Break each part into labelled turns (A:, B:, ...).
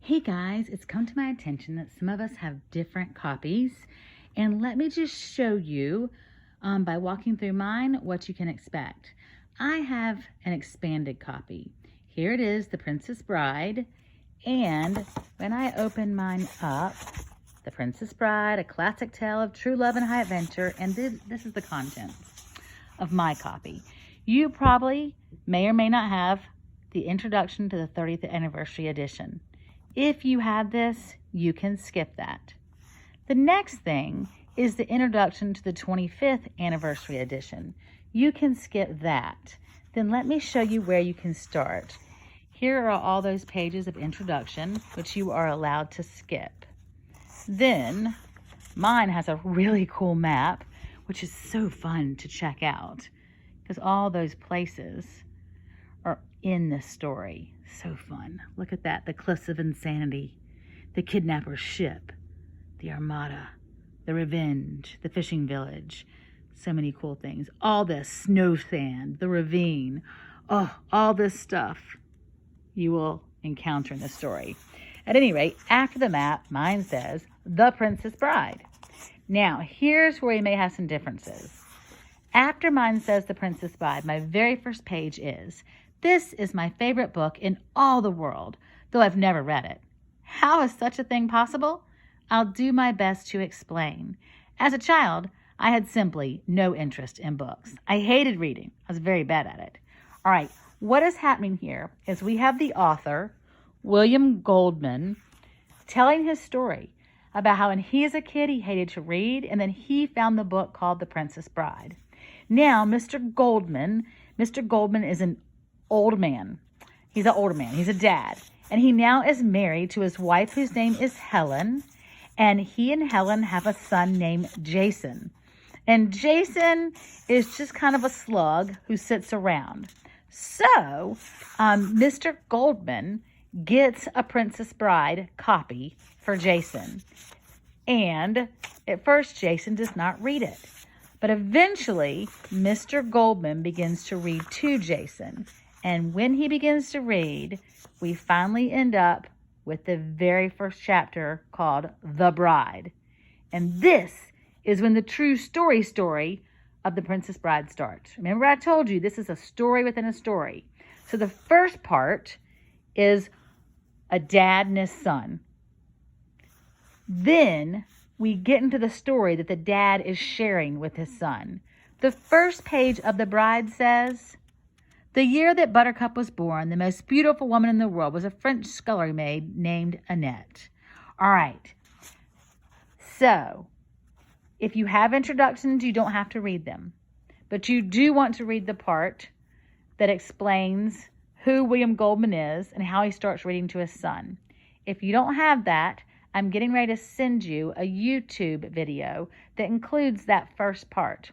A: Hey guys, it's come to my attention that some of us have different copies, and let me just show you by walking through mine what you can expect. I have an expanded copy. Here it is, The Princess Bride, and when I open mine up, The Princess Bride, a classic tale of true love and high adventure, and this is the contents of my copy. You probably may or may not have the introduction to the 30th anniversary edition. If you have this, you can skip that. The next thing is the introduction to the 25th anniversary edition. You can skip that. Then let me show you where you can start. Here are all those pages of introduction, which you are allowed to skip. Then mine has a really cool map, which is so fun to check out because all those places are in this story. So fun. Look at that. The Cliffs of Insanity, the Kidnapper's Ship, the Armada, the Revenge, the Fishing Village. So many cool things. All this snow sand, the ravine. Oh, all this stuff you will encounter in the story. At any rate, after the map, mine says The Princess Bride. Now, here's where we may have some differences. After mine says The Princess Bride, my very first page is, "This is my favorite book in all the world, though I've never read it. How is such a thing possible? I'll do my best to explain. As a child, I had simply no interest in books. I hated reading. I was very bad at it." All right, what is happening here is we have the author, William Goldman, telling his story about how when he was a kid, he hated to read, and then he found the book called The Princess Bride. Now, Mr. Goldman is an old man. He's an older man. He's a dad. And he now is married to his wife, whose name is Helen. And he and Helen have a son named Jason. And Jason is just kind of a slug who sits around. So, Mr. Goldman gets a Princess Bride copy for Jason. And at first, Jason does not read it. But eventually, Mr. Goldman begins to read to Jason. And when he begins to read, we finally end up with the very first chapter called The Bride. And this is when the true story of The Princess Bride starts. Remember, I told you this is a story within a story. So the first part is a dad and his son. Then we get into the story that the dad is sharing with his son. The first page of The Bride says, "The year that Buttercup was born, the most beautiful woman in the world was a French scullery maid named Annette." All right. So, if you have introductions, you don't have to read them. But you do want to read the part that explains who William Goldman is and how he starts reading to his son. If you don't have that, I'm getting ready to send you a YouTube video that includes that first part.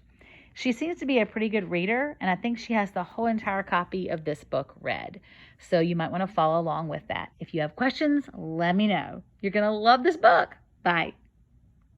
A: She seems to be a pretty good reader, and I think she has the whole entire copy of this book read. So you might want to follow along with that. If you have questions, let me know. You're going to love this book. Bye.